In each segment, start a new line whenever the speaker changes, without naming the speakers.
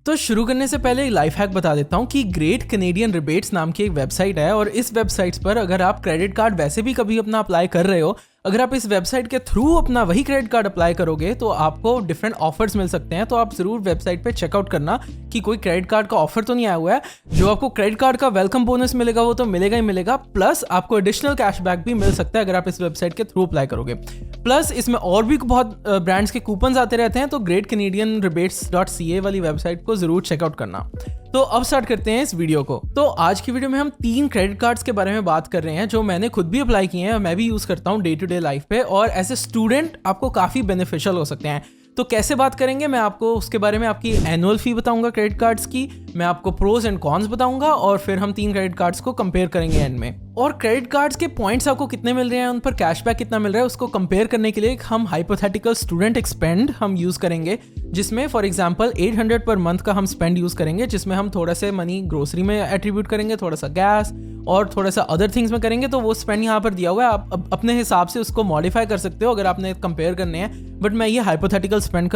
तो शुरू करने से पहले एक लाइफ हैक बता देता हूँ कि ग्रेट कैनेडियन रिबेट्स नाम की एक वेबसाइट है और इस वेबसाइट पर अगर आप क्रेडिट कार्ड वैसे भी कभी अपना अप्लाई कर रहे हो, अगर आप इस वेबसाइट के थ्रू अपना वही क्रेडिट कार्ड अप्लाई करोगे तो आपको डिफरेंट ऑफर्स मिल सकते हैं। तो आप जरूर वेबसाइट पे चेकआउट करना कि कोई क्रेडिट कार्ड का ऑफर तो नहीं आया हुआ है। जो आपको क्रेडिट कार्ड का वेलकम बोनस मिलेगा वो तो मिलेगा ही मिलेगा, प्लस आपको एडिशनल कैशबैक भी मिल सकता है अगर आप इस वेबसाइट के थ्रू अप्लाई करोगे। प्लस इसमें और भी बहुत ब्रांड्स के कूपन्स आते रहते हैं, तो ग्रेट कैनेडियन रिबेट्स.ca वाली वेबसाइट को जरूर चेकआउट करना। तो अब स्टार्ट करते हैं इस वीडियो को। तो आज की वीडियो में हम 3 क्रेडिट कार्ड्स के बारे में बात कर रहे हैं जो मैंने खुद भी अप्लाई किए हैं, मैं भी यूज करता हूँ डे टू डे लाइफ पे, और एज ए स्टूडेंट आपको काफी बेनिफिशियल हो सकते हैं। तो कैसे बात करेंगे, मैं आपको उसके बारे में आपकी एनुअल फी बताऊंगा क्रेडिट कार्ड्स की, मैं आपको प्रोज एंड कॉन्स बताऊंगा और फिर हम 3 क्रेडिट कार्ड्स को कंपेयर करेंगे एंड में। और क्रेडिट कार्ड्स के पॉइंट्स आपको कितने मिल रहे हैं, उन पर कैशबैक कितना मिल रहा है, उसको कंपेयर करने के लिए हम हाइपोथेटिकल स्टूडेंट एक्सपेंड हम यूज करेंगे, जिसमें फॉर एग्जांपल 800 पर मंथ का हम स्पेंड यूज करेंगे, जिसमें हम थोड़ा सा मनी ग्रोसरी में एट्रीब्यूट करेंगे, थोड़ा सा गैस और थोड़ा सा अदर थिंग्स में करेंगे। तो वो स्पेंड यहाँ पर दिया हुआ है, आप अपने हिसाब से उसको मॉडिफाई कर सकते हो अगर आपने कंपेयर करने हैं, बट मैं ये हाइपोथेटिकल स्पेंड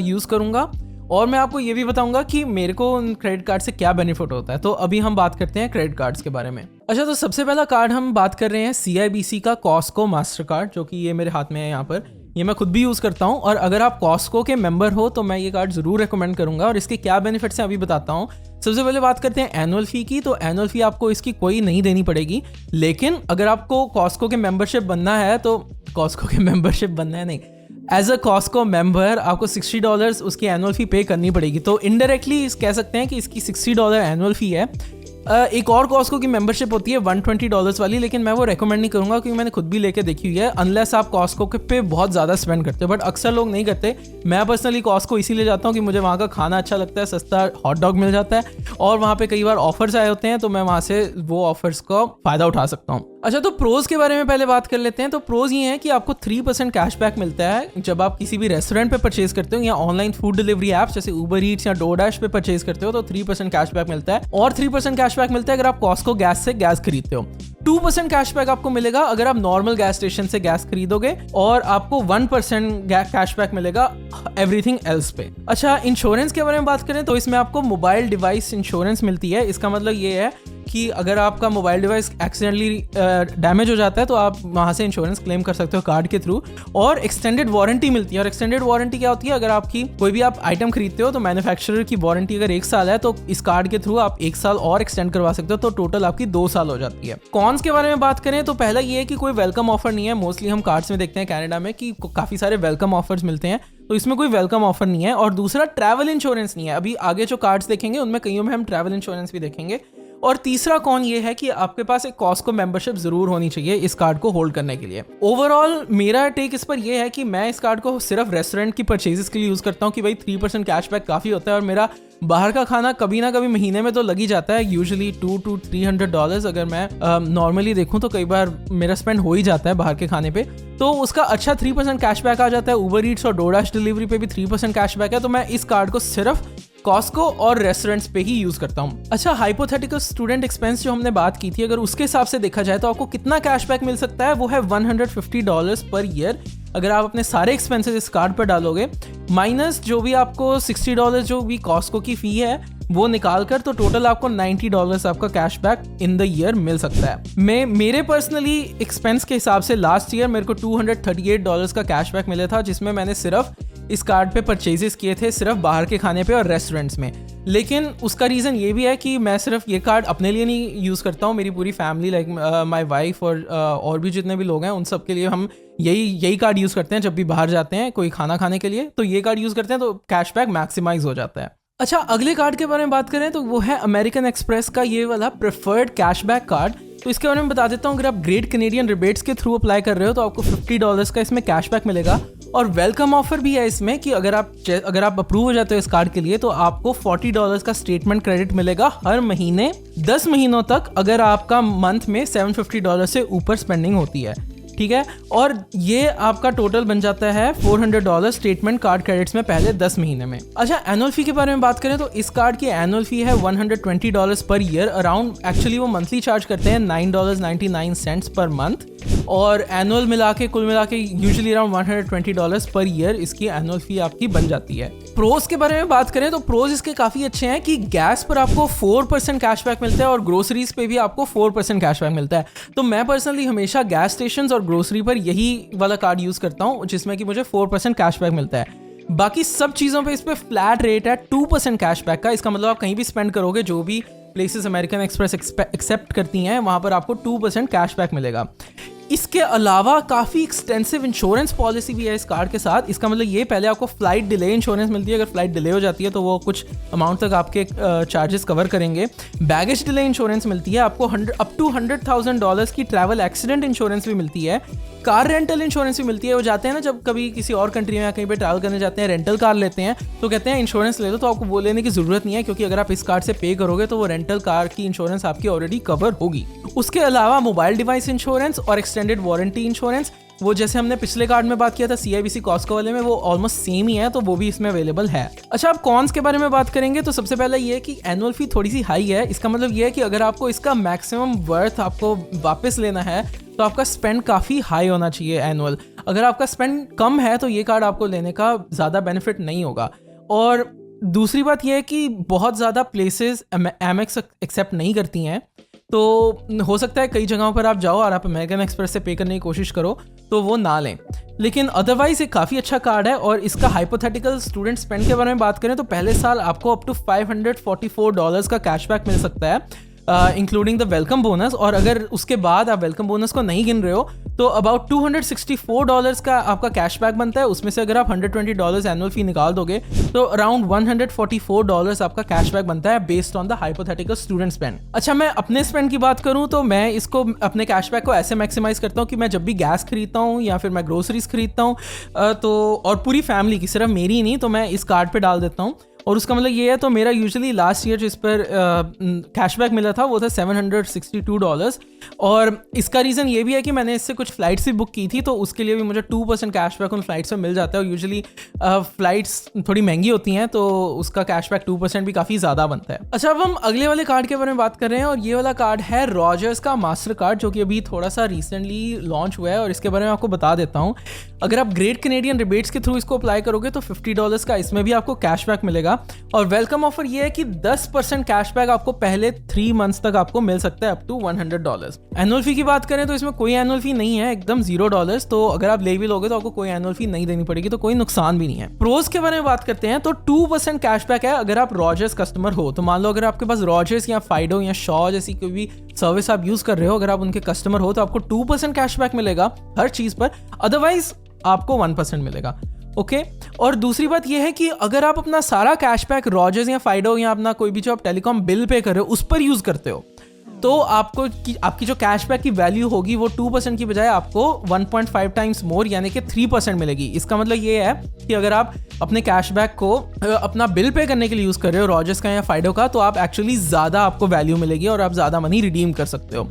यूज करूंगा और मैं आपको ये भी बताऊंगा कि मेरे को उन क्रेडिट कार्ड से क्या बेनिफिट होता है। तो अभी हम बात करते हैं क्रेडिट कार्ड्स के बारे में। अच्छा, तो सबसे पहला कार्ड हम बात कर रहे हैं CIBC का कॉस्को मास्टर कार्ड, जो कि ये मेरे हाथ में है यहाँ पर। ये मैं खुद भी यूज़ करता हूँ और अगर आप कॉस्को के मेंबर हो तो मैं ये कार्ड ज़रूर रिकमेंड करूँगा और इसके क्या बेनिफिट्स हैं अभी बताता हूँ। सबसे पहले बात करते हैं एनुअल फी की। तो एनुअल फी आपको इसकी कोई नहीं देनी पड़ेगी, लेकिन अगर आपको कॉस्को के मेंबरशिप बनना है तो कॉस्को के मेंबरशिप बनना है नहीं, एज अ कॉस्को मेंबर आपको $60 उसकी एनुअल फी पे करनी पड़ेगी। तो इनडायरेक्टली कह सकते हैं कि इसकी $60 एनुअल फी है। एक और कॉस्को की मेंबरशिप होती है $120 वाली, लेकिन मैं वो रेकमेंड नहीं करूंगा क्योंकि मैंने खुद भी लेके देखी हुई है, अनलेस आप कॉस्को के पे बहुत ज़्यादा स्पेंड करते हो, बट अक्सर लोग नहीं करते। मैं पर्सनली कॉस्को इसीलिए जाता हूँ कि मुझे वहाँ का खाना अच्छा लगता है, सस्ता हॉट डॉग मिल जाता है और वहाँ पे कई बार ऑफर्स आए होते हैं, तो मैं वहाँ से वो ऑफर्स का फ़ायदा उठा सकता हूँ। अच्छा, तो प्रोज के बारे में पहले बात कर लेते हैं। तो प्रोज ये है कि आपको 3% कैशबैक मिलता है जब आप किसी भी रेस्टोरेंट पे परचेज करते हो या ऑनलाइन फूड डिलीवरी ऐप्स जैसे उबर ईट्स या डोरडैश पे परचेज करते हो, तो 3% कैशबैक मिलता है। और 3% कैशबैक मिलता है अगर आप कॉस्को गैस से गैस खरीदते हो। 2% कैशबैक आपको मिलेगा अगर आप नॉर्मल गैस स्टेशन से गैस खरीदोगे और आपको 1% कैशबैक मिलेगा एवरीथिंग एल्स पे। अच्छा, इंश्योरेंस के बारे में बात करें तो इसमें आपको मोबाइल डिवाइस इंश्योरेंस मिलती है। इसका मतलब ये है कि अगर आपका मोबाइल डिवाइस एक्सीडेंटली डैमेज हो जाता है तो आप वहाँ से इंश्योरेंस क्लेम कर सकते हो कार्ड के थ्रू, और एक्सटेंडेड वारंटी मिलती है। और एक्सटेंडेड वारंटी क्या होती है, अगर आपकी कोई भी आप आइटम खरीदते हो तो मैन्युफैक्चरर की वारंटी अगर 1 साल है तो इस कार्ड के थ्रू आप 1 साल और एक्सटेंड करवा सकते हो, तो टोटल आपकी 2 साल हो जाती है। कॉन्स के बारे में बात करें तो पहला ये है कि कोई वेलकम ऑफर नहीं है। मोस्टली हम कार्ड्स में देखते हैं कनाडा में कि काफी सारे वेलकम ऑफर्स मिलते हैं, तो इसमें कोई वेलकम ऑफर नहीं है। और दूसरा, ट्रैवल इंश्योरेंस नहीं है। अभी आगे जो कार्ड्स देखेंगे उनमें कईयों में हम ट्रैवल इंश्योरेंस भी देखेंगे। और तीसरा कौन ये है कि आपके पास एक कॉस्को मेंबरशिप जरूर होनी चाहिए इस कार्ड को होल्ड करने के लिए। ओवरऑल मेरा टेक इस पर यह है कि मैं इस कार्ड को सिर्फ रेस्टोरेंट की परचेजेस के लिए यूज करता हूँ कि भाई 3% कैशबैक काफी होता है और मेरा बाहर का खाना कभी ना कभी महीने में तो लग ही जाता है, यूजुअली $200 to $300। अगर मैं नॉर्मली देखूं तो कई बार मेरा स्पेंड हो ही जाता है बाहर के खाने पे, तो उसका अच्छा 3% कैशबैक आ जाता है। उबर ईट्स और डोरडैश डिलीवरी पे भी 3% कैशबैक है, तो मैं इस कार्ड को सिर्फ कॉस्को और रेस्टोरेंट्स पे ही यूज करता हूँ। अच्छा, हाइपोथेटिकल स्टूडेंट एक्सपेंस जो हमने बात की थी, अगर उसके हिसाब से देखा जाए तो आपको कितना कैशबैक मिल सकता है, वो है $150 पर ईयर। अगर आप अपने सारे एक्सपेंसेस इस कार्ड पर डालोगे माइनस जो भी आपको $60 जो भी कॉस्को की फी है वो निकाल कर, तो टोटल आपको $90 आपका कैशबैक इन द ईयर मिल सकता है। मेरे पर्सनली एक्सपेंस के हिसाब से लास्ट ईयर मेरे को $238 का कैशबैक मिला था, जिसमें मैंने सिर्फ इस कार्ड पे परचेजेस किए थे, सिर्फ बाहर के खाने पे और रेस्टोरेंट्स में। लेकिन उसका रीज़न ये भी है कि मैं सिर्फ ये कार्ड अपने लिए नहीं यूज़ करता हूँ, मेरी पूरी फैमिली लाइक माय वाइफ और भी जितने भी लोग हैं उन सब के लिए हम यही कार्ड यूज़ करते हैं जब भी बाहर जाते हैं कोई खाना खाने के लिए, तो ये कार्ड यूज़ करते हैं, तो कैशबैक मैक्सिमाइज हो जाता है। अच्छा, अगले कार्ड के बारे में बात करें तो वो है अमेरिकन एक्सप्रेस का ये वाला प्रेफर्ड कैशबैक कार्ड। तो इसके बारे में बता देता हूँ, अगर आप ग्रेट कैनेडियन रिबेट्स के थ्रू अप्लाई कर रहे हो तो आपको $50 का इसमें कैशबैक मिलेगा और वेलकम ऑफर भी है इसमें कि अगर आप अप्रूव हो जाते हो इस कार्ड के लिए तो आपको $40 का स्टेटमेंट क्रेडिट मिलेगा हर महीने 10 महीनों तक, अगर आपका मंथ में $750 से ऊपर स्पेंडिंग होती है। ठीक है, और ये आपका टोटल बन जाता है $400 स्टेटमेंट कार्ड क्रेडिट्स में पहले 10 महीने में। अच्छा, एनुअल फी के बारे में बात करें तो इस कार्ड की एनुअल फी है $120 पर ईयर अराउंड। एक्चुअली वो मंथली चार्ज करते हैं $9.99 पर मंथ। और एनुअल मिला के कुल मिला के यूजुअली अराउंड $120 पर ईयर इसकी एनुअल फी आपकी बन जाती है। प्रोज के बारे में बात करें तो प्रोज इसके काफ़ी अच्छे हैं कि गैस पर आपको 4% कैशबैक मिलता है और ग्रोसरीज पे भी आपको 4% कैशबैक मिलता है। तो मैं पर्सनली हमेशा गैस स्टेशन और ग्रोसरी पर यही वाला कार्ड यूज़ करता हूँ जिसमें कि मुझे 4% कैशबैक मिलता है। बाकी सब चीज़ों पे इस पर फ्लैट रेट है 2% कैशबैक का। इसका मतलब आप कहीं भी स्पेंड करोगे, जो भी प्लेसेस अमेरिकन एक्सप्रेस एक्सेप्ट करती हैं वहाँ पर आपको 2% कैशबैक मिलेगा। इसके अलावा काफ़ी एक्सटेंसिव इंश्योरेंस पॉलिसी भी है इस कार्ड के साथ। इसका मतलब ये, पहले आपको फ्लाइट डिले इंश्योरेंस मिलती है, अगर फ्लाइट डिले हो जाती है तो वो कुछ अमाउंट तक आपके चार्जेस कवर करेंगे। बैगेज डिले इंश्योरेंस मिलती है आपको, अप टू $100,000 की ट्रैवल एक्सीडेंट इंश्योरेंस भी मिलती है। कार रेंटल इंश्योरेंस भी मिलती है। वो जाते हैं ना, जब कभी किसी और कंट्री में या कहीं पे ट्रैवल करने जाते हैं, रेंटल कार लेते हैं तो कहते हैं इंश्योरेंस ले लो, तो आपको वो लेने की ज़रूरत नहीं है क्योंकि अगर आप इस कार्ड से पे करोगे तो वो रेंटल कार की इंश्योरेंस आपकी ऑलरेडी कवर होगी। उसके अलावा मोबाइल डिवाइस इंश्योरेंस और एक्सटेंडेड वारंटी इंश्योरेंस, वो जैसे हमने पिछले कार्ड में बात किया था CIBC कॉस्को वाले में, वो ऑलमोस्ट सेम ही है, तो वो भी इसमें अवेलेबल है। अच्छा, अब कॉन्स के बारे में बात करेंगे तो सबसे पहले ये है कि एनुअल फी थोड़ी सी हाई है। इसका मतलब ये है कि अगर आपको इसका मैक्सिमम वर्थ आपको वापस लेना है तो आपका स्पेंड काफ़ी हाई होना चाहिए एनुअल। अगर आपका स्पेंड कम है तो ये कार्ड आपको लेने का ज़्यादा बेनिफिट नहीं होगा। और दूसरी बात यह है कि बहुत ज़्यादा प्लेसेस Amex एक्सेप्ट नहीं करती हैं, तो हो सकता है कई जगहों पर आप जाओ और आप अमेरिकन एक्सप्रेस से पे करने की कोशिश करो तो वो ना लें। लेकिन अदरवाइज ये काफ़ी अच्छा कार्ड है। और इसका हाइपोथेटिकल स्टूडेंट स्पेंड के बारे में बात करें तो पहले साल आपको अप टू $544 का कैशबैक मिल सकता है, इंक्लूडिंग द वेलकम बोनस। और अगर उसके बाद आप वेलकम बोनस को नहीं गिन रहे हो तो अबाउट $264 का आपका कैशबैक बनता है। उसमें से अगर आप $120 एनुअल फी निकाल दोगे तो अराउंड $144 आपका कैशबैक बनता है based on the hypothetical student spend. अच्छा, मैं अपने स्पेंड की बात करूं तो मैं इसको अपने कैशबैक को ऐसे मैक्सिमाइज करता हूं कि मैं जब भी गैस खरीदता हूं या फिर मैं ग्रोसरीज खरीदता हूं तो, और पूरी फैमिली की, सिर्फ मेरी ही नहीं, तो मैं इस कार्ड पे डाल देता हूं। और उसका मतलब ये है, तो मेरा यूजुअली लास्ट ईयर जिस पर कैशबैक मिला था वो था $762। और इसका रीज़न ये भी है कि मैंने इससे कुछ फ़्लाइट्स भी बुक की थी, तो उसके लिए भी मुझे 2% कैशबैक उन फ्लाइट्स में मिल जाता है। और यूजुअली फ़्लाइट्स थोड़ी महंगी होती हैं तो उसका कैशबैक 2% भी काफ़ी ज़्यादा बनता है। अच्छा, अब हम अगले वाले कार्ड के बारे में बात कर रहे हैं और ये वाला कार्ड है रॉजर्स का मास्टर कार्ड, जो कि अभी थोड़ा सा रिसेंटली लॉन्च हुआ है। और इसके बारे में आपको बता देता हूँ, अगर आप ग्रेट कैनेडियन रिबेट्स के थ्रू इसको अप्लाई करोगे तो $50 का इसमें भी आपको कैशबैक मिलेगा। और वेलकम ऑफर ये है कि 10% कैशबैक आपको पहले 3 मंथ्स तक आपको मिल सकता है अप टू $100। एनुअल फी की बात करें तो इसमें कोई एनुअल फी नहीं है, एकदम $0। तो अगर आप ले भी लोगे तो आपको कोई एनुअल फी नहीं देनी पड़ेगी, तो कोई नुकसान भी नहीं है। प्रोज के बारे में बात करते हैं तो 2% कैशबैक है अगर आप रॉजर्स कस्टमर हो। तो मान लो अगर आपके पास रॉजर्स या फाइडो या शॉ जैसी कोई भी सर्विस आप यूज कर रहे हो, अगर आप उनके कस्टमर हो तो आपको 2% कैशबैक मिलेगा हर चीज पर, अदरवाइज आपको 1% मिलेगा। ओके और दूसरी बात यह है कि अगर आप अपना सारा कैशबैक रॉजर्स या फाइडो या अपना कोई भी जो आप टेलीकॉम बिल पे कर रहे हो उस पर यूज करते हो तो आपकी जो कैशबैक की वैल्यू होगी वो 2% की बजाय आपको 1.5 टाइम्स मोर यानी कि 3% मिलेगी। इसका मतलब ये है कि अगर आप अपने कैशबैक को अपना बिल पे करने के लिए यूज कर रहे हो रॉजर्स का या फाइडो का, तो आप एक्चुअली ज्यादा आपको वैल्यू मिलेगी और आप ज्यादा मनी रिडीम कर सकते हो।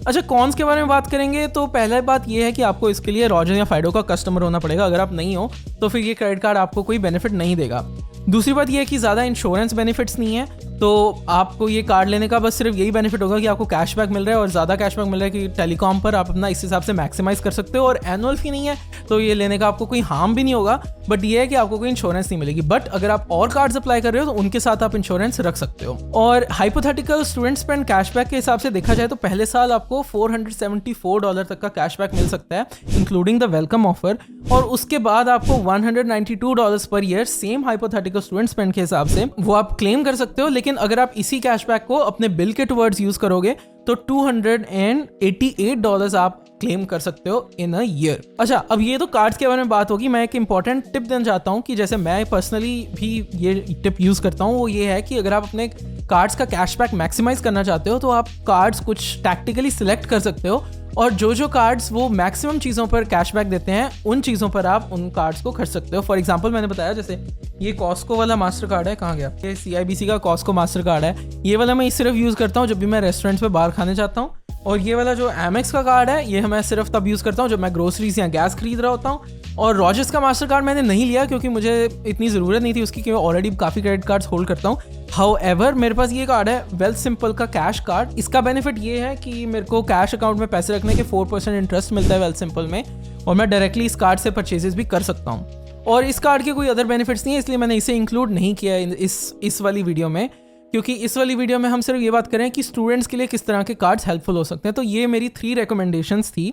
अच्छा, कॉन्स के बारे में बात करेंगे तो पहला बात यह है कि आपको इसके लिए रॉजर या फाइडो का कस्टमर होना पड़ेगा। अगर आप नहीं हो तो फिर ये क्रेडिट कार्ड आपको कोई बेनिफिट नहीं देगा। दूसरी बात यह है कि ज़्यादा इंश्योरेंस बेनिफिट्स नहीं है, तो आपको ये कार्ड लेने का बस सिर्फ यही बेनिफिट होगा कि आपको कैशबैक मिल रहा है और ज़्यादा कैशबैक मिल रहा है कि टेलीकॉम पर आप अपना इस हिसाब से मैक्सिमाइज कर सकते हो। और एनुअल फी नहीं है तो ये लेने का आपको कोई हार्म भी नहीं होगा, बट ये है कि आपको कोई इंश्योरेंस नहीं मिलेगी। बट अगर आप और कार्ड्स अप्लाई कर रहे हो तो उनके साथ आप इंश्योरेंस रख सकते हो। और हाइपोथेटिकल स्टूडेंट स्पेंड कैशबैक के हिसाब से देखा जाए तो पहले साल आपको $474 तक का कैशबैक मिल सकता है इंक्लूडिंग द वेलकम ऑफर। और उसके बाद आपको $192 per year same hypothetical student spend के हिसाब से वो आप क्लेम कर सकते हो। लेकिन अगर आप इसी कैशबैक को अपने बिल के टुवर्ड्स यूज करोगे तो $288 आप क्लेम कर सकते हो इन अ ईयर। अच्छा, अब ये तो कार्ड्स के बारे में बात होगी। मैं एक इंपॉर्टेंट टिप देना चाहता हूँ कि जैसे मैं पर्सनली भी ये टिप यूज करता हूँ, वो ये है कि अगर आप अपने कार्ड्स का कैशबैक मैक्सिमाइज करना चाहते हो तो आप कार्ड्स कुछ टैक्टिकली सिलेक्ट कर सकते हो और जो कार्ड्स वो मैक्सिमम चीज़ों पर कैशबैक देते हैं उन चीज़ों पर आप उन कार्ड्स को खर्च सकते हो। फॉर एग्जांपल मैंने बताया जैसे ये कॉस्को वाला मास्टर कार्ड है, कहाँ गया, ये CIBC का कॉस्को मास्टर कार्ड है। ये वाला मैं सिर्फ यूज़ करता हूँ जब भी मैं रेस्टोरेंट्स में बाहर खाने जाता हूँ और ये वाला जो एमेक्स का कार्ड है ये मैं सिर्फ तब यूज़ करता हूँ जब मैं ग्रोसरीज या गैस खरीद रहा होता हूँ। और रॉजर्स का मास्टर कार्ड मैंने नहीं लिया क्योंकि मुझे इतनी ज़रूरत नहीं थी उसकी, क्योंकि ऑलरेडी काफ़ी क्रेडिट कार्ड्स होल्ड करता हूँ। हाउएवर मेरे पास ये कार्ड है वेल्थ सिंपल का कैश कार्ड। इसका बेनिफिट ये है कि मेरे को कैश अकाउंट में पैसे रखने के 4% इंटरेस्ट मिलता है वेल्थ सिंपल में, और मैं डायरेक्टली इस कार्ड से परचेजेस भी कर सकता हूँ। और इस कार्ड के कोई अदर बेनिफिट्स नहीं है, इसलिए मैंने इसे इंक्लूड नहीं किया इस वाली वीडियो में, क्योंकि इस वाली वीडियो में हम सिर्फ ये बात करें कि स्टूडेंट्स के लिए किस तरह के कार्ड्स हेल्पफुल हो सकते हैं। तो ये मेरी 3 रिकमेंडेशंस थी।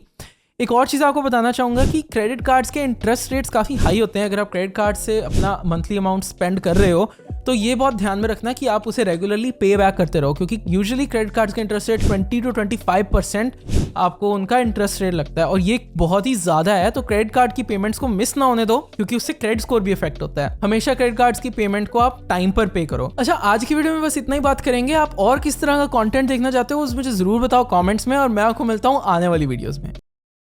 एक और चीज़ आपको बताना चाहूँगा कि क्रेडिट कार्ड्स के इंटरेस्ट रेट्स काफ़ी हाई होते हैं। अगर आप क्रेडिट कार्ड से अपना मंथली अमाउंट स्पेंड कर रहे हो तो ये बहुत ध्यान में रखना कि आप उसे रेगुलरली पे बैक करते रहो, क्योंकि यूजुअली क्रेडिट कार्ड्स का इंटरेस्ट रेट 20 to 25% आपको उनका इंटरेस्ट रेट लगता है, और ये बहुत ही ज़्यादा है। तो क्रेडिट कार्ड की पेमेंट्स को मिस ना होने दो, क्योंकि उससे क्रेडिट स्कोर भी इफेक्ट होता है। हमेशा क्रेडिट कार्ड्स की पेमेंट को आप टाइम पर पे करो। अच्छा, आज की वीडियो में बस इतना ही बात करेंगे। आप और किस तरह का कॉन्टेंट देखना चाहते हो उस मुझे ज़रूर बताओ कॉमेंट्स में, और मैं आपको मिलता हूँ आने वाली वीडियोज़ में।